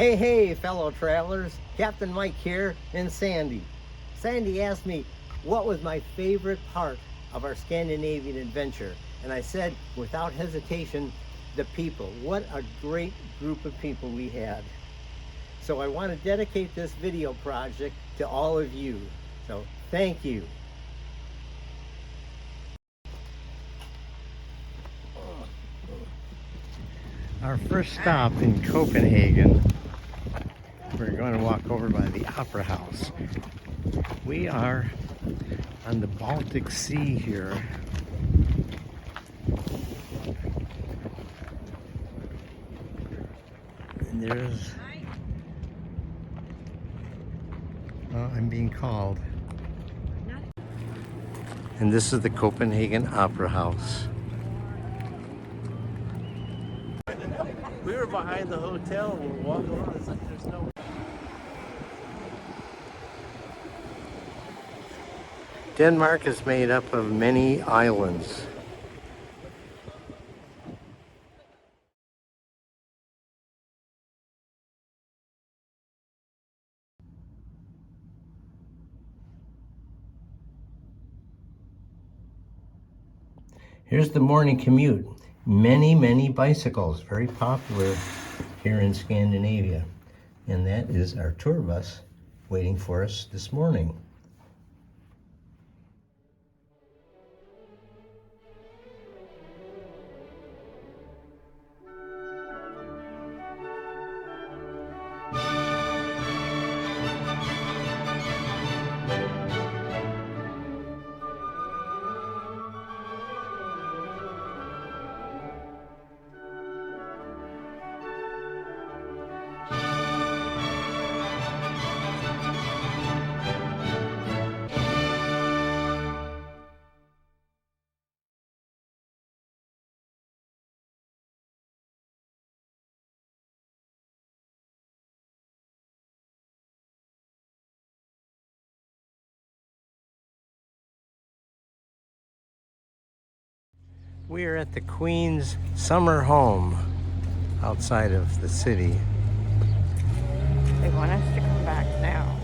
Hey, fellow travelers. Captain Mike here and Sandy. Sandy asked me what was my favorite part of our Scandinavian adventure. And I said, without hesitation, the people. What a great group of people we had. So I want to dedicate this video project to all of you. So thank you. Our first stop in Copenhagen, we're going to walk over by the Opera House. We are on the Baltic Sea here. And there's... Oh, I'm being called. And this is the Copenhagen Opera House. We were behind the hotel and we're walking around. It's like there's no... Denmark is made up of many islands. Here's the morning commute. Many bicycles, very popular here in Scandinavia. And that is our tour bus waiting for us this morning. We are at the Queen's summer home outside of the city. They want us to come back now.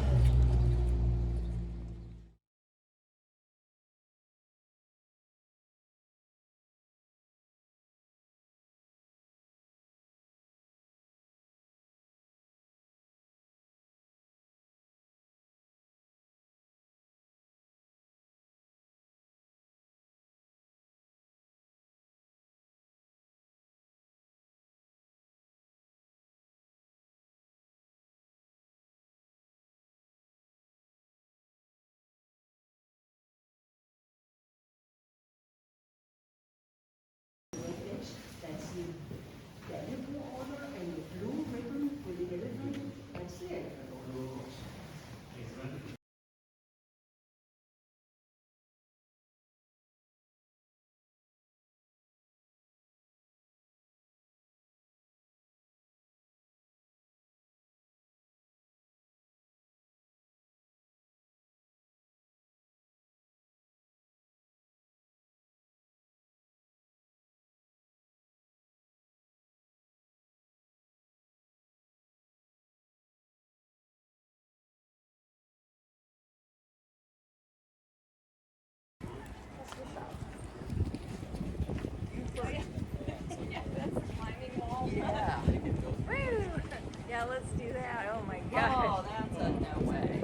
Yeah, let's do that. Oh my gosh. Oh, that's a no way.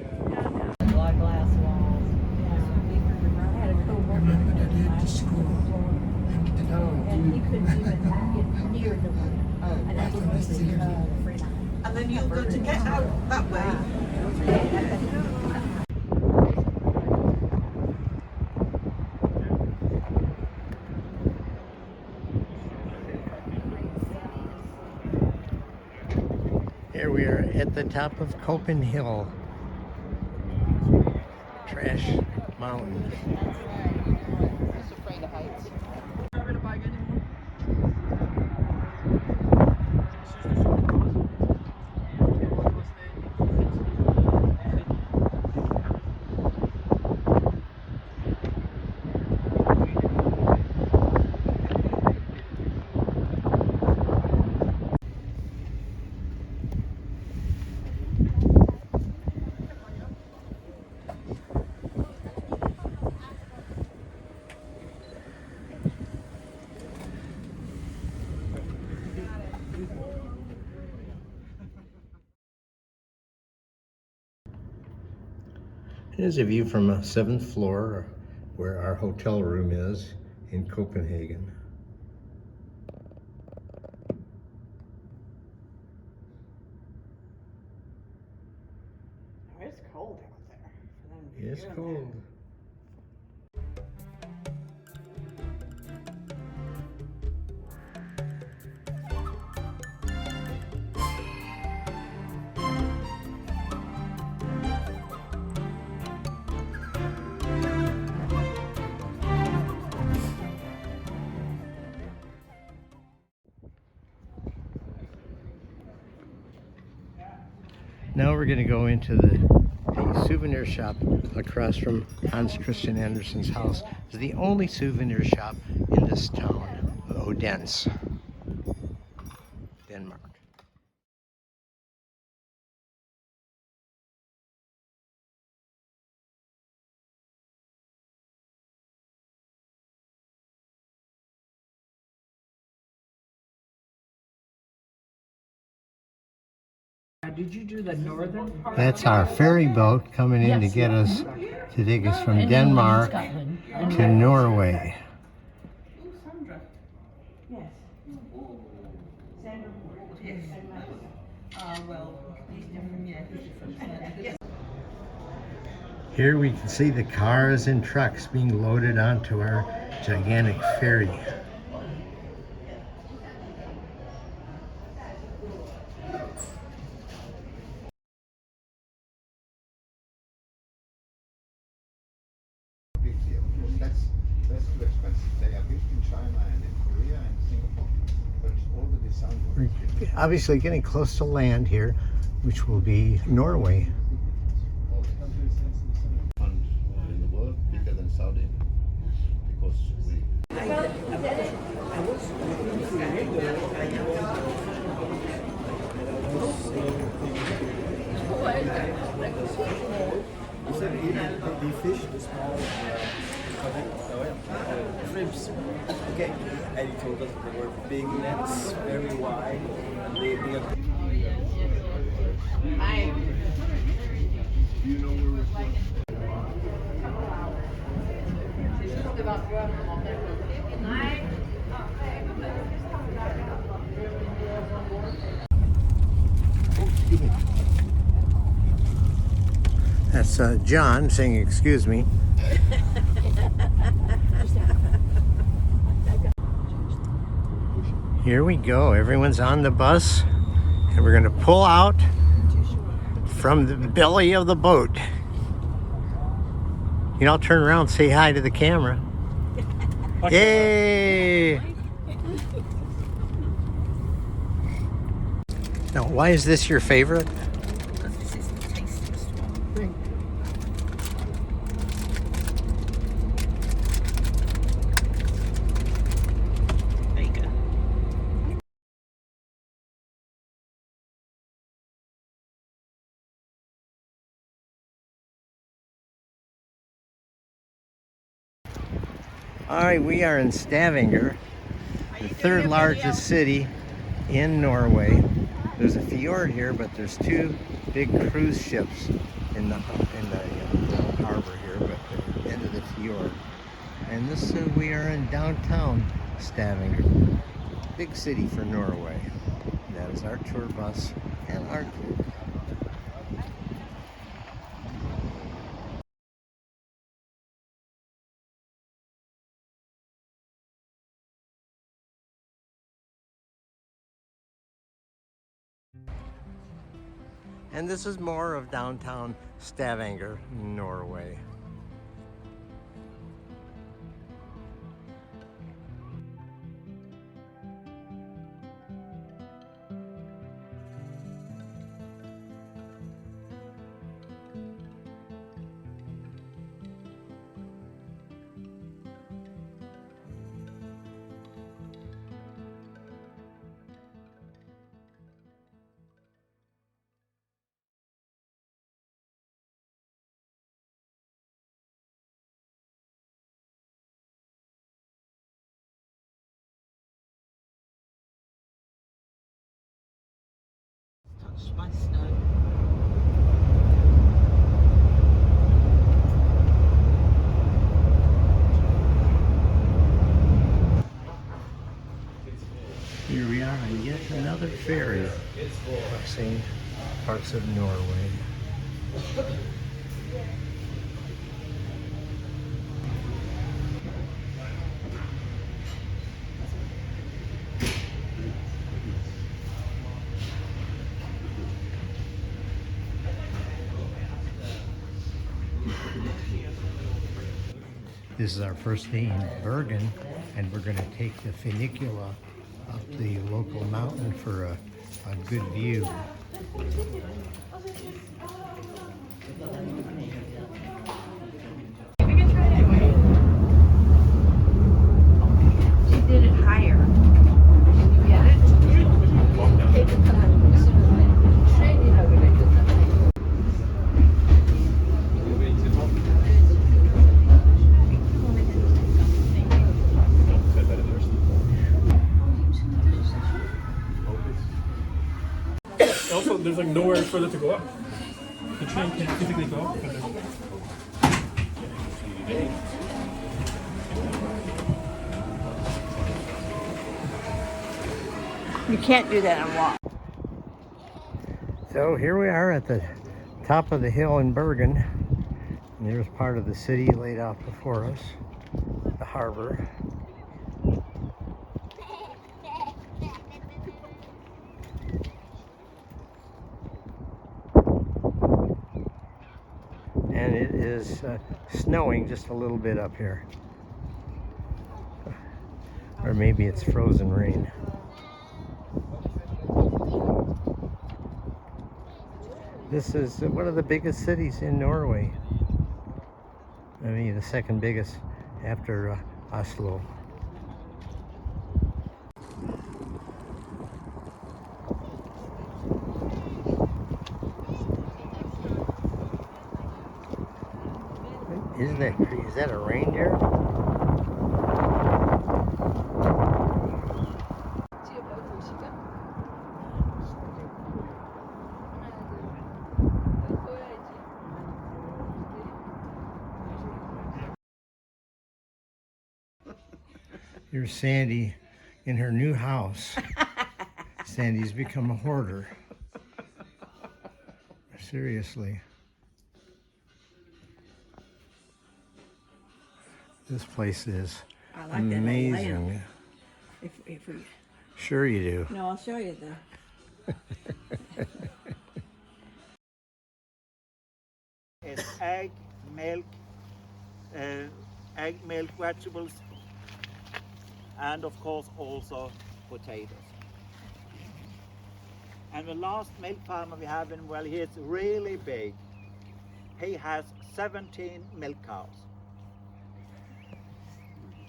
Blood glass walls. I had a co-worker. Remember that he had to school And he couldn't even get near the one. And that was the freedom. And then you've got to get out that way. Here we are at the top of Copenhagen, Trash Mountain. Just afraid of heights. Here's a view from a 7th floor where our hotel room is in Copenhagen. It's cold out there. For them to be It's doing cold. Now we're going to go into the souvenir shop across from Hans Christian Andersen's house. It's the only souvenir shop in this town, Odense, Denmark. Did you do the northern part? That's our ferry boat coming in to get us, to take us from Denmark to Norway. Yes. Sandra. well, he's different, yeah, he's different. Here we can see the cars and trucks being loaded onto our gigantic ferry. That's too expensive. They are built in China and in Korea and Singapore, but all the design work. We're obviously getting close to land here, which will be Norway. All the fund in the world bigger than Saudi, because we. The fish, the small shrimps. Okay, and he told us they were big nets, very wide, and they are. Do you know where we're from? That's John saying, "Excuse me." Here we go. Everyone's on the bus, and we're going to pull out from the belly of the boat. You know, I'll turn around and say hi to the camera. Yay! Now, why is this your favorite? Because this is the tastiest one. There you go. All right, we are in Stavanger, the third largest city in Norway. There's a fjord here, but there's two big cruise ships in the harbor here, but at the end of the fjord. And this we are in downtown Stavanger, big city for Norway. That is our tour bus and our tour. And this is more of downtown Stavanger, Norway. Touched by snow. parts of Norway. This is our first day in Bergen, and we're going to take the funicular up the local mountain for a good view. She did it higher. Did you get it? Take the time. Also, there's like nowhere further to go up. The train can't physically go up further. You can't do that and walk. So here we are at the top of the hill in Bergen. And there's part of the city laid out before us, the harbor. And it is snowing just a little bit up here. Or maybe it's frozen rain. This is one of the biggest cities in Norway. I mean, the second biggest after Oslo. Is that a reindeer? Here's Sandy in her new house. Sandy's become a hoarder. Seriously. This place is I like that old amazing. lamp. If we, Sure you do. no, I'll show you the. It's egg, milk, vegetables, and of course also potatoes. And the last milk farmer we have in, well, he is really big. He has 17 milk cows.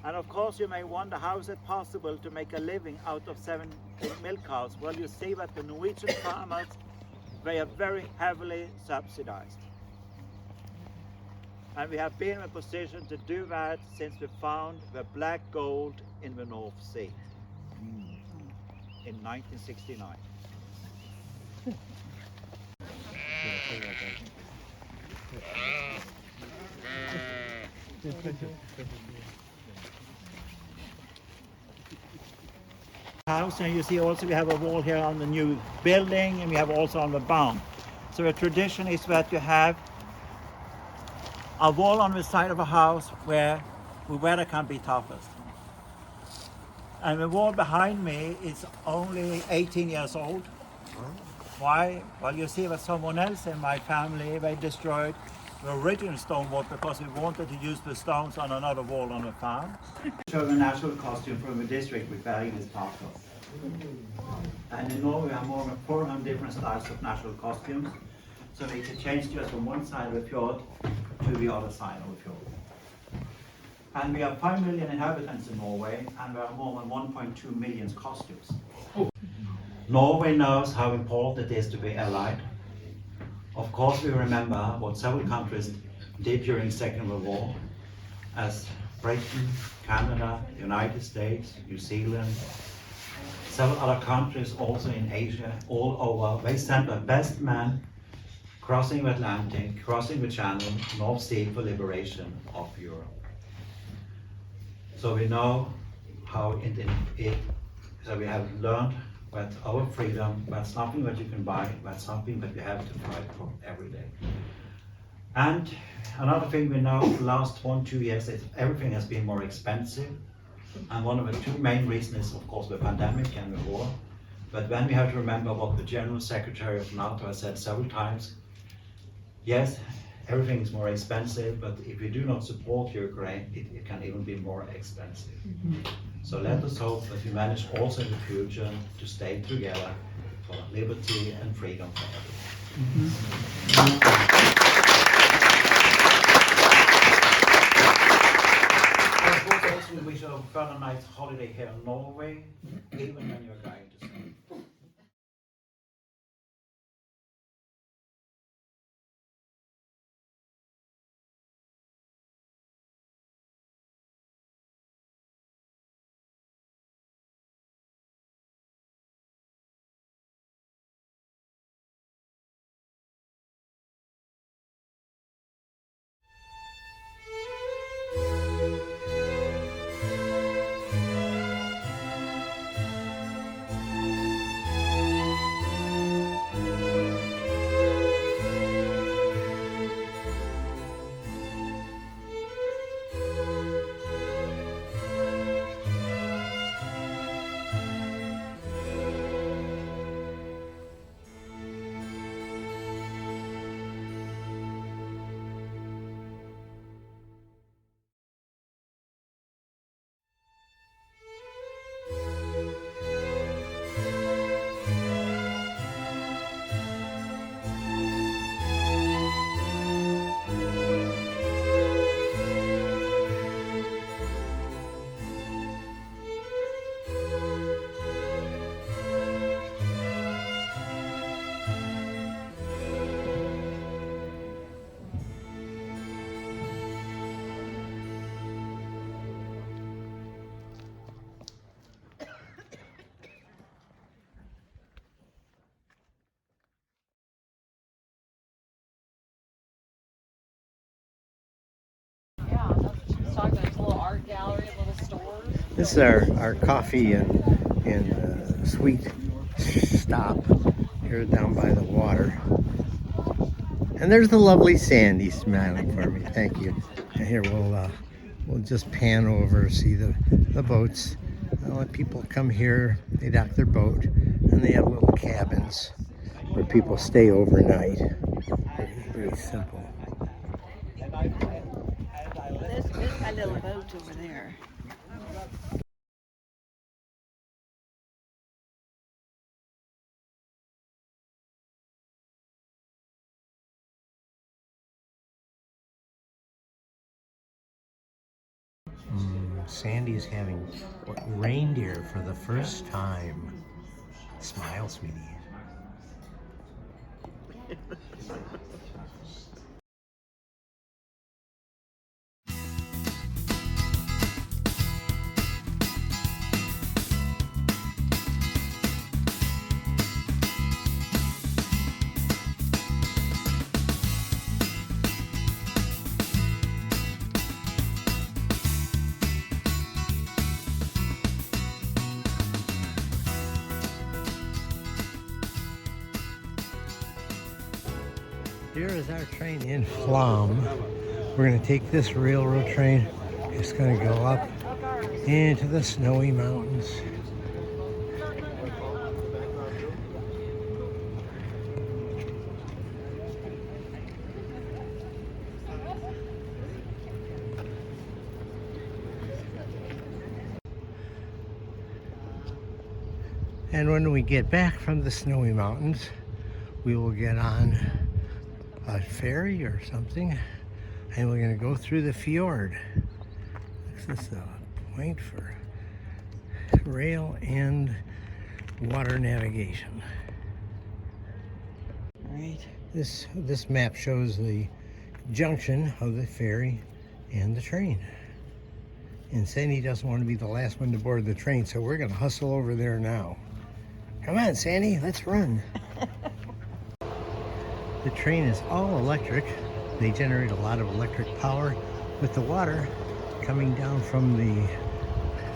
And of course you may wonder, how is it possible to make a living out of 17 milk cows? Well, you see that the Norwegian farmers, they are very heavily subsidized. And we have been in a position to do that since we found the black gold in the North Sea in 1969. House, and you see also we have a wall here on the new building, and we have also on the barn. So the tradition is that you have a wall on the side of a house where the weather can be toughest. And the wall behind me is only 18 years old. Why? Well, you see that someone else in my family, they destroyed the original stone wall because we wanted to use the stones on another wall on the farm. Show the national costume from the district we vary this part of. And in Norway we have more than 400 different styles of national costumes. So they can change just from one side of the fjord to the other side of the fjord. And we have 5 million inhabitants in Norway, and there are more than 1.2 million costumes. Norway knows how important it is to be allied. Of course, we remember what several countries did during the Second World War, as Britain, Canada, United States, New Zealand, several other countries also in Asia, all over. They sent their best men crossing the Atlantic, crossing the Channel, North Sea for liberation of Europe. So we know how so we have learned but our freedom, that's something that you can buy, that's something that you have to fight for every day. And another thing we know the last 1-2 years is everything has been more expensive. And one of the two main reasons is of course the pandemic and the war. But then we have to remember what the General Secretary of NATO has said several times. Yes, everything is more expensive, but if we do not support Ukraine, it can even be more expensive. So let us hope that we manage also in the future to stay together for liberty and freedom for everyone. Of course, also we wish you a very nice holiday here in Norway, even when you're going to Sweden. Yeah, that's what she was talking about. It's a little art gallery, little stores. This is our coffee and sweet stop here down by the water. And there's the lovely Sandi smiling for me. Thank you. And here we'll just pan over, see the boats. I'll let people come here. They dock their boat, and they have little cabins where people stay overnight. Very simple. There's my little boat over there. Sandy's having reindeer for the first time. Smile, sweetie. Here is our train in Flom. We're going to take this railroad train. It's going to go up into the snowy mountains. And when we get back from the snowy mountains, we will get on a ferry or something, and we're going to go through the fjord. This is a point for rail and water navigation. All right. This map shows the junction of the ferry and the train. And Sandy doesn't want to be the last one to board the train, so we're going to hustle over there now. Come on, Sandy, let's run. The train is all electric. They generate a lot of electric power with the water coming down from the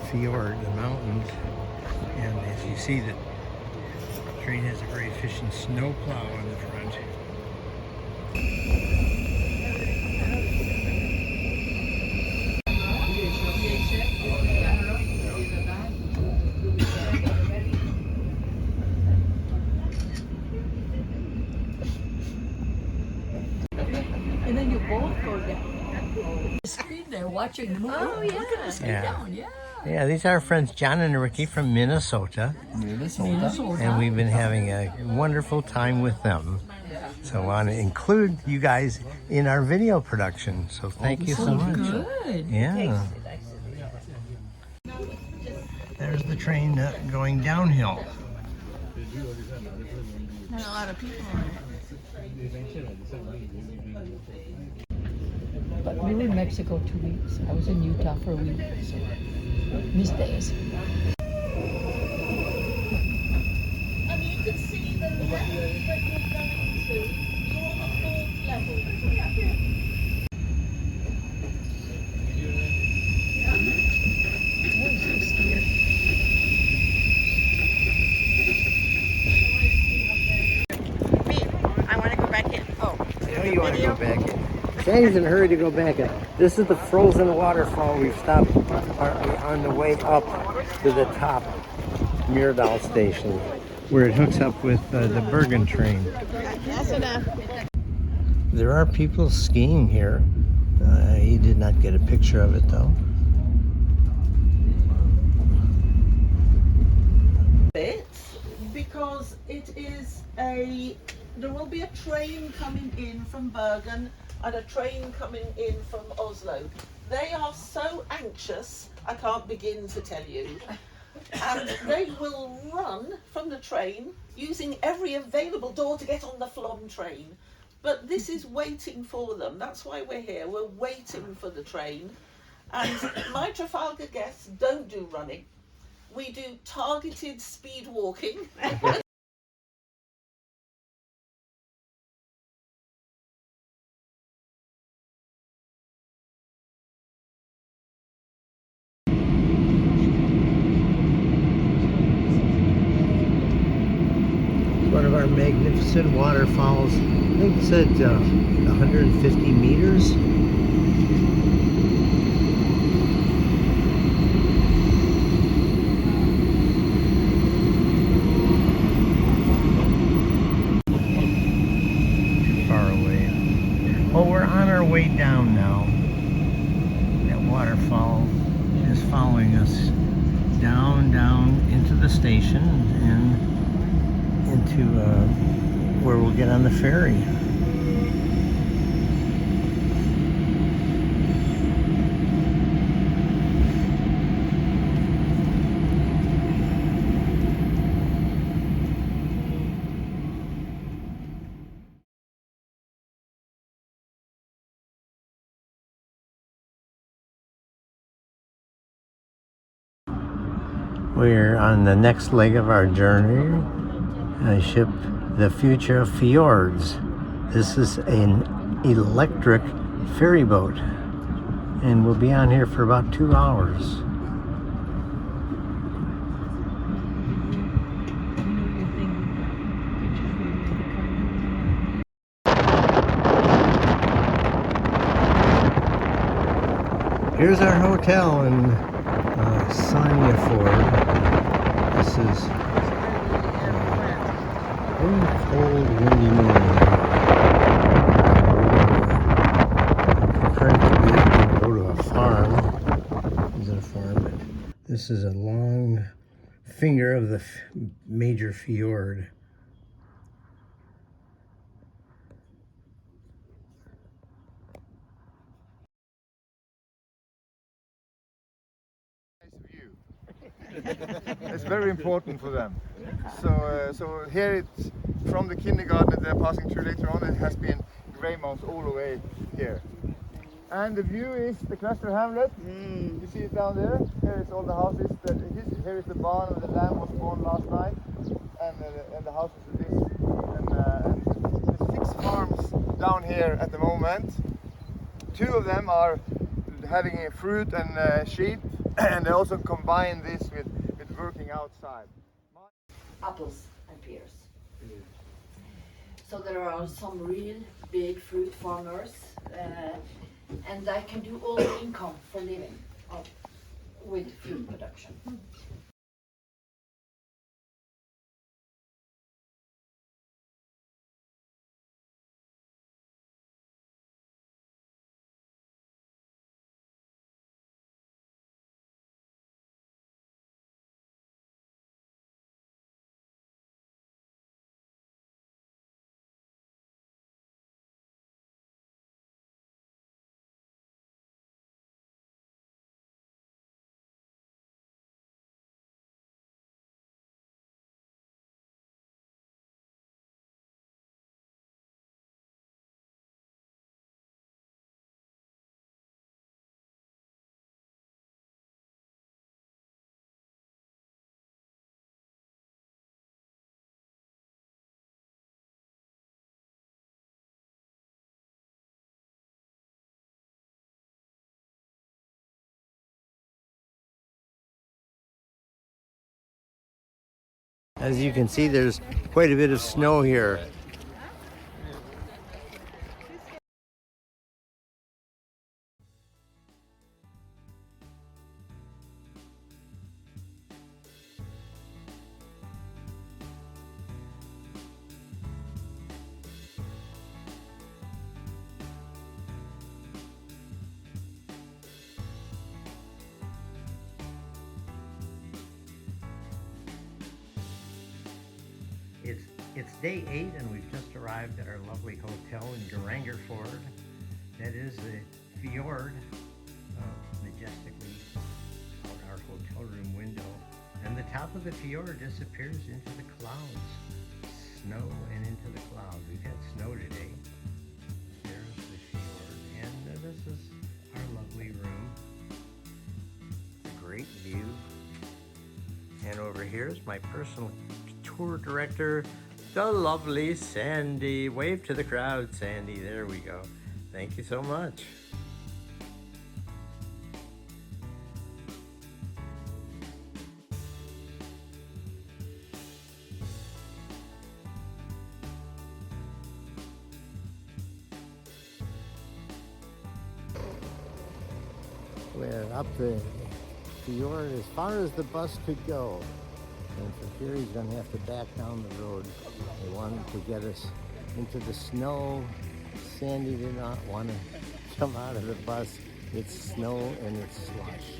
fjord, the mountains. And as you see, the train has a very efficient snow plow on the front. And then you both go down. Screen there watching the movie. Oh, yeah. Look at the screen down, yeah. Yeah, these are our friends John and Ricky from Minnesota. And we've been having a wonderful time with them. So I want to include you guys in our video production. So thank you so much. Good. Yeah. There's the train going downhill. Not a lot of people on it. But we were in Mexico 2 weeks. I was in Utah for a week. So missed days. And you can see the level that you're going to. You're on the 4th level. I was so scared. I want to go back in. Oh. I know you want to go back in. Sandy's in a hurry to go back in. This is the frozen waterfall. We've stopped on the way up to the top Myrdal station, where it hooks up with the Bergen train. That's enough. There are people skiing here. He did not get a picture of it though. Because it is there will be a train coming in from Bergen and a train coming in from Oslo. They are so anxious, I can't begin to tell you. And they will run from the train using every available door to get on the Flom train. But this is waiting for them. That's why we're here. We're waiting for the train. And my Trafalgar guests don't do running. We do targeted speed walking. One of our magnificent waterfalls. I think it's at 150 meters. Well, we're on our way down now. That waterfall is following us down into the station and into where we'll get on the ferry. We're on the next leg of our journey. I ship the future of fjords. This is an electric ferry boat, and we'll be on here for about 2 hours. Here's our hotel in Sandefjord. This is very cold, windy morning. Preparing to go to a farm. Is it a farm? This is a long finger of the major fjord. It's very important for them. So here it's from the kindergarten that they're passing through later on. It has been grey mounds all the way here. And the view is the cluster hamlet. You see it down there. Here is all the houses. Here is the barn where the lamb was born last night, and the houses are this. And there's 6 farms down here at the moment. 2 of them are having fruit and sheep, and they also combine this with working outside. Apples and pears. So there are some real big fruit farmers, and they can do all the income for living with fruit production. As you can see, there's quite a bit of snow here. It's day 8 and we've just arrived at our lovely hotel in Gerangerfjord. That is the fjord majestically out our hotel room window. And the top of the fjord disappears into the clouds. Snow and into the clouds. We've had snow today. There's the fjord. And this is our lovely room. A great view. And over here is my personal tour director, the lovely Sandi. Wave to the crowd, Sandi. There we go. Thank you so much. We're up the fjord as far as the bus could go. And from here he's going to have to back down the road. They wanted to get us into the snow. Sandi did not want to come out of the bus. It's snow and it's slush.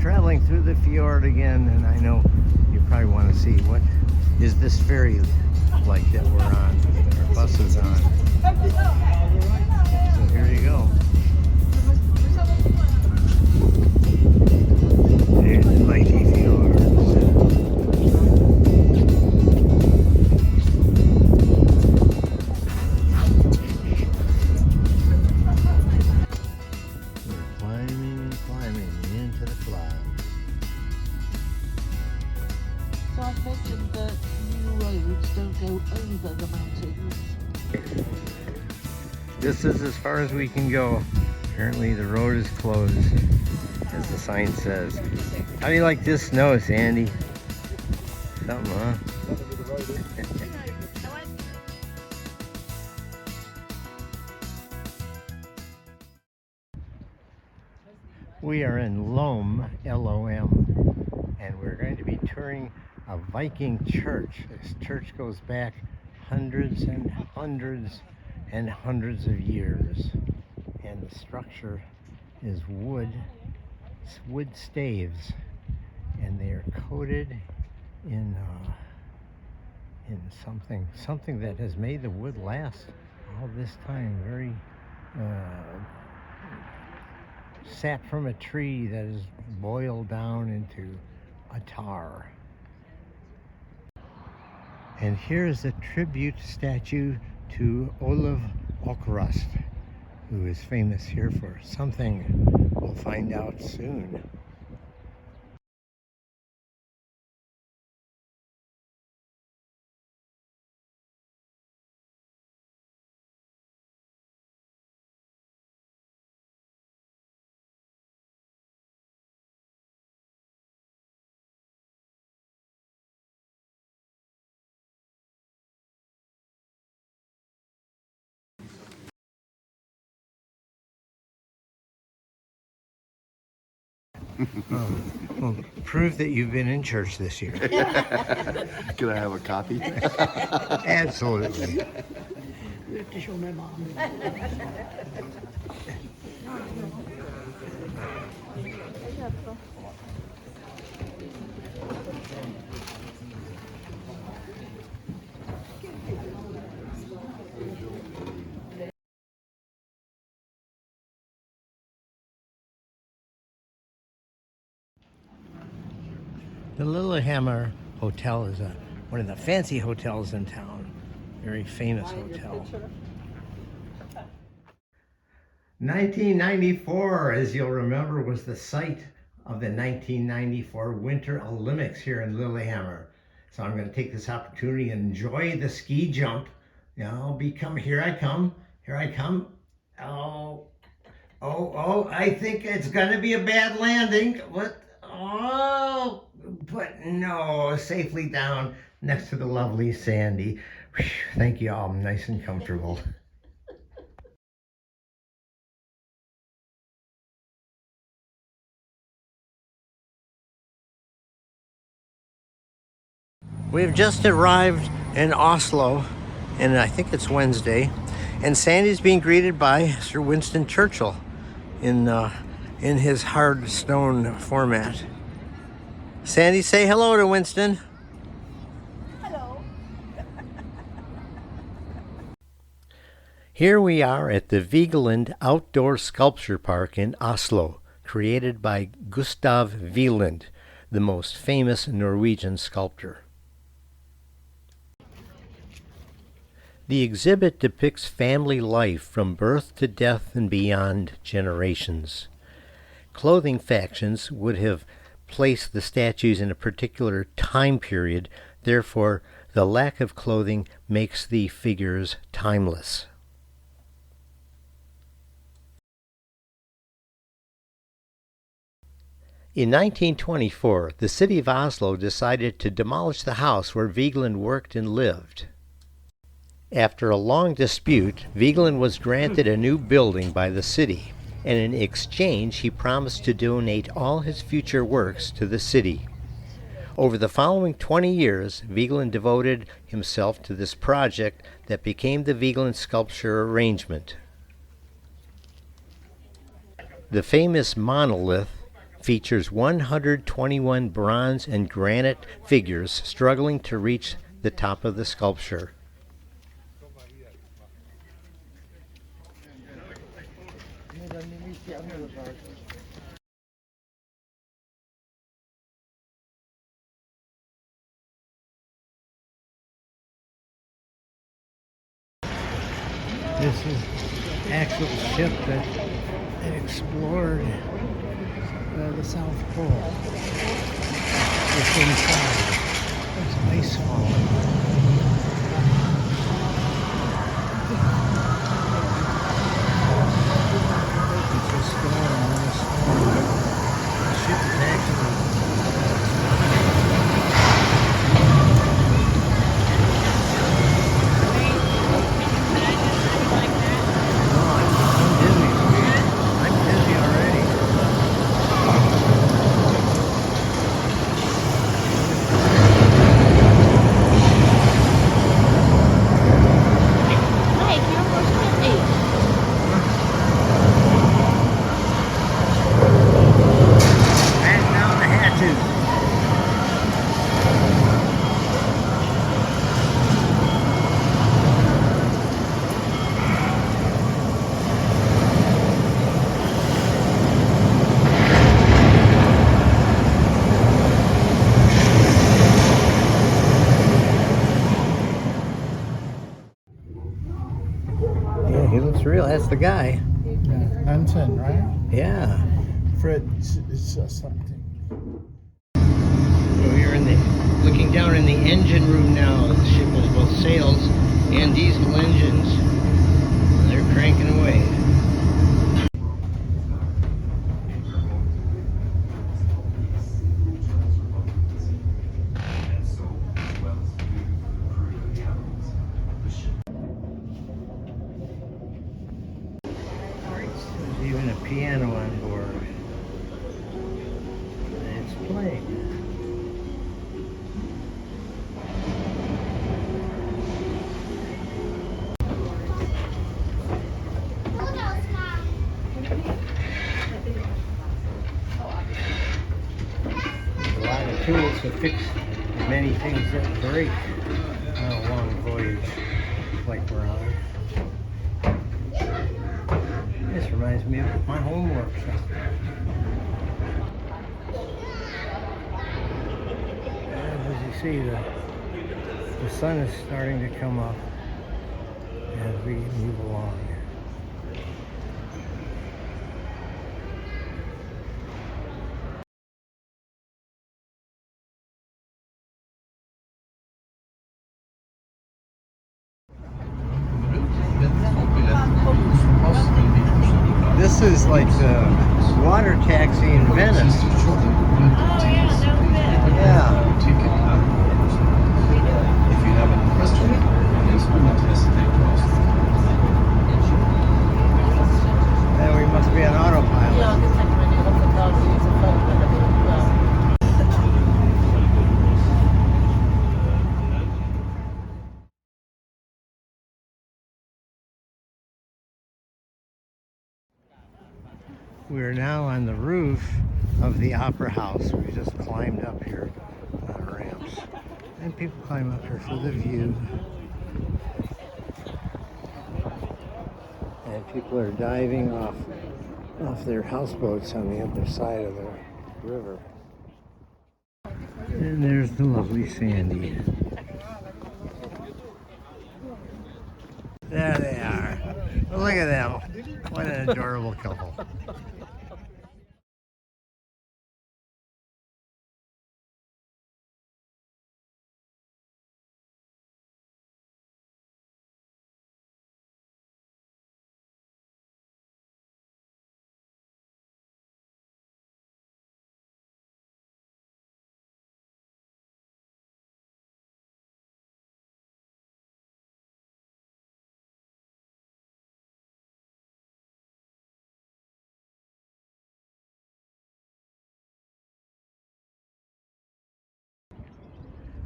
Traveling through the fjord again, and I know you probably want to see what is this ferry like that we're on, our bus is on. So here you go. There's the mighty fjords. We're climbing and climbing into the clouds. So I've mentioned that new roads don't go over the mountains. This is as far as we can go. Apparently the road is closed, as the sign says. How do you like this snow, Sandy? Something, huh? We are in Lom, L-O-M, and we're going to be touring a Viking church. This church goes back hundreds and hundreds and hundreds of years, and the structure is wood staves, and they are coated in something that has made the wood last all this time. Very sap from a tree that is boiled down into a tar. And here's a tribute statue to Olav Åkrost, who is famous here for something we'll find out soon. Well, prove that you've been in church this year. Can I have a copy? Absolutely. The Lillehammer Hotel is one of the fancy hotels in town. Very famous hotel. 1994, as you'll remember, was the site of the 1994 Winter Olympics here in Lillehammer. So I'm going to take this opportunity and enjoy the ski jump. Here I come. Oh, I think it's going to be a bad landing. But no, safely down next to the lovely Sandi. Whew, thank you all, I'm nice and comfortable. We've just arrived in Oslo, and I think it's Wednesday, and Sandy's being greeted by Sir Winston Churchill in his hard stone format. Sandy, say hello to Winston. Hello. Here we are at the Vigeland Outdoor Sculpture Park in Oslo, created by Gustav Vigeland, the most famous Norwegian sculptor. The exhibit depicts family life from birth to death and beyond generations. Clothing factions would have placed the statues in a particular time period, therefore the lack of clothing makes the figures timeless. In 1924, the city of Oslo decided to demolish the house where Vigeland worked and lived. After a long dispute, Vigeland was granted a new building by the city, and in exchange he promised to donate all his future works to the city. Over the following 20 years, Vigeland devoted himself to this project that became the Vigeland sculpture arrangement. The famous monolith features 121 bronze and granite figures struggling to reach the top of the sculpture. This is the actual ship that explored the South Pole. It's inside. There's ice falling. the guy. Anton, right? Yeah. Fred is something. So we're looking down in the engine room now. The ship has both sails and diesel engines. They're cranking away. There's even a piano on board. And it's playing. A lot of tools to fix many things that break on a long voyage like we're on. This reminds me of my homework. And as you see, the sun is starting to come up as we move along. This is like the water taxi in Venice. Oh yeah, no bit. Yeah. If you have any questions, please do not hesitate to ask. And we must be on autopilot. Ja, det tänker man ju ofta kallar det så följande. We're now on the roof of the Opera House. We just climbed up here on ramps. And people climb up here for the view. And people are diving off their houseboats on the other side of the river. And there's the lovely Sandi. There they are. Look at them. What an adorable couple.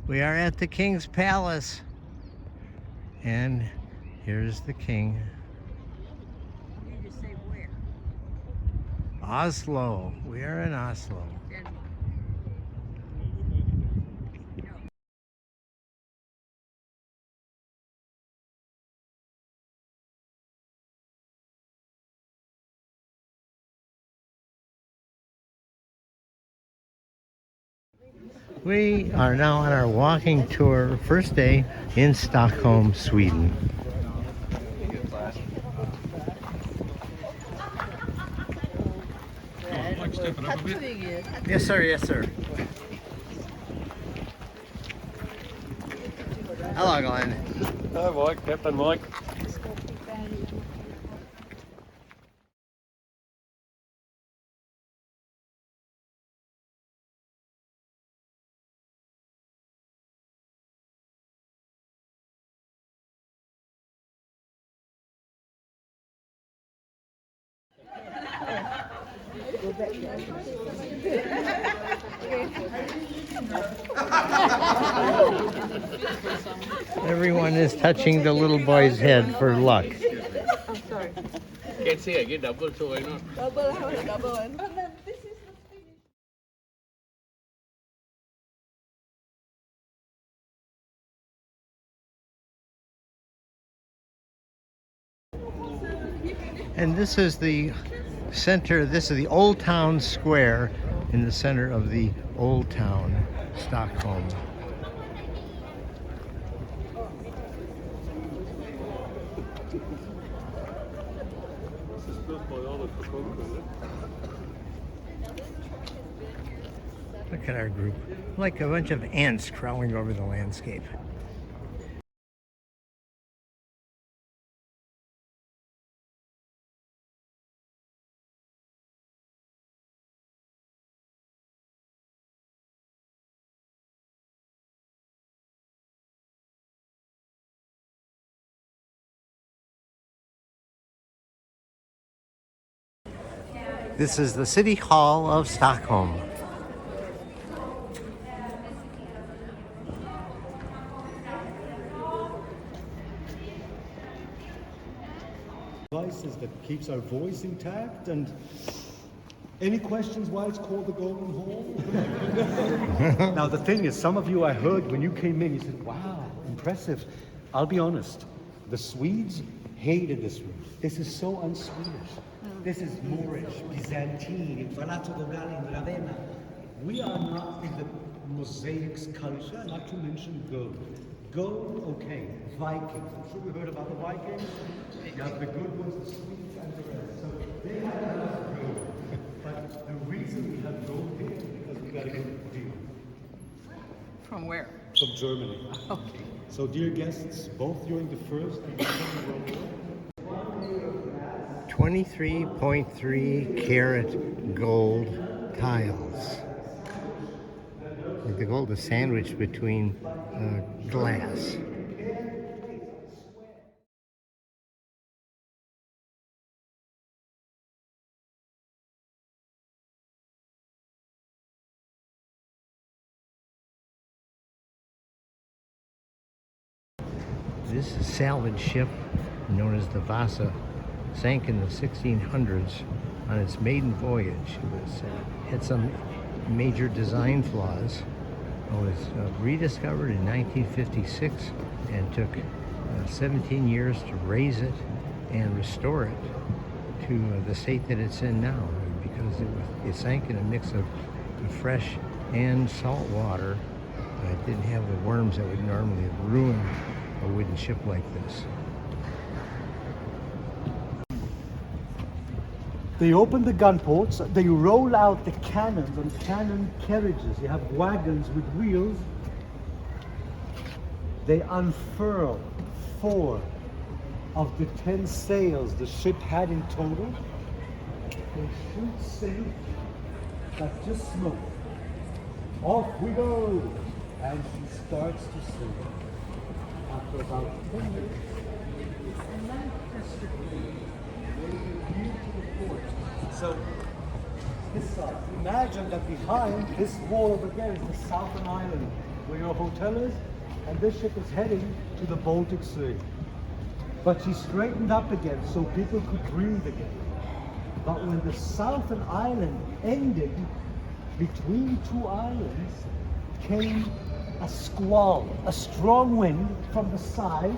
We are at the King's Palace, and here's the King. You just say where? Oslo. We are in Oslo. We are now on our walking tour, first day in Stockholm, Sweden. Yes, sir. Yes, sir. Hello, Glenn. Hi, Mike. Captain Mike. Everyone is touching the little boy's head for luck. I'm sorry. Can't see it. Get double so I know. Double. And this is the center, this is the Old Town Square in the center of the Old Town, Stockholm. Look at our group, like a bunch of ants crawling over the landscape. This is the City Hall of Stockholm. Devices that keeps our voice intact. And any questions why it's called the Golden Hall? Now the thing is, some of you I heard when you came in, you said, wow, impressive. I'll be honest, the Swedes hated this room. This is so un-Swedish. This is Moorish, Byzantine, in Palazzo Dogali in Ravenna. We are not in the mosaics culture, not to mention gold. Gold, okay. Vikings. I'm sure we heard about the Vikings. You have the good ones, the Swedes, and the rest. So they have a lot of gold. But the reason we have gold here is because we got a good deal. From where? From Germany. Okay. So dear guests, both during the First and the Second World War, 23.3 karat gold tiles. The gold is sandwiched between glass. This salvage ship, known as the Vasa, sank in the 1600s on its maiden voyage. It had some major design flaws. It was rediscovered in 1956 and took 17 years to raise it and restore it to the state that it's in now, because it sank in a mix of fresh and salt water. It didn't have the worms that would normally ruin a wooden ship like this. they open the gun ports, they roll out the cannons on cannon carriages. You have wagons with wheels. They unfurl 4 of the 10 sails the ship had in total. They shoot sail that just smoke. Off we go! And she starts to sing. After about 10 minutes, and then so this side, imagine that behind this wall over there is the Southern Island where your hotel is, and this ship is heading to the Baltic Sea. But she straightened up again so people could breathe again. But when the Southern Island ended, between 2 islands came a squall, a strong wind from the side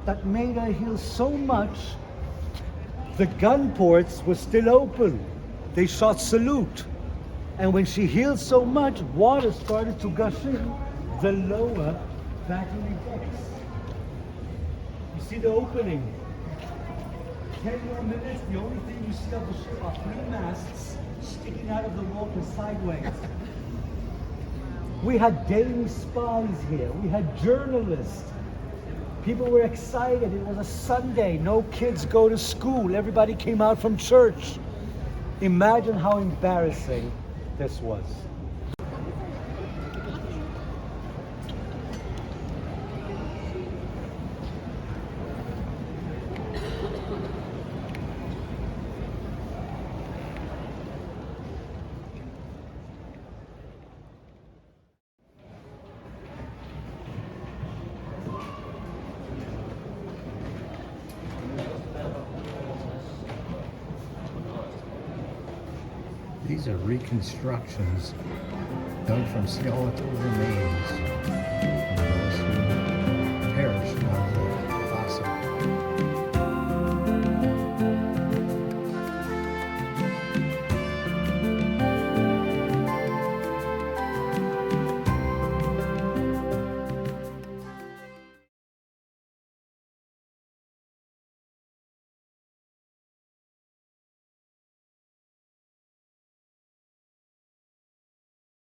that made her heel so much the gun ports were still open. They shot salute. And when she healed so much, water started to gush in the lower battery decks. You see the opening. 10 more minutes, the only thing you see of the ship are 3 masts sticking out of the water sideways. We had daily spies here. We had journalists. People were excited. It was a Sunday. No kids go to school. Everybody came out from church. Imagine how embarrassing this was. These are reconstructions dug from skeletal remains.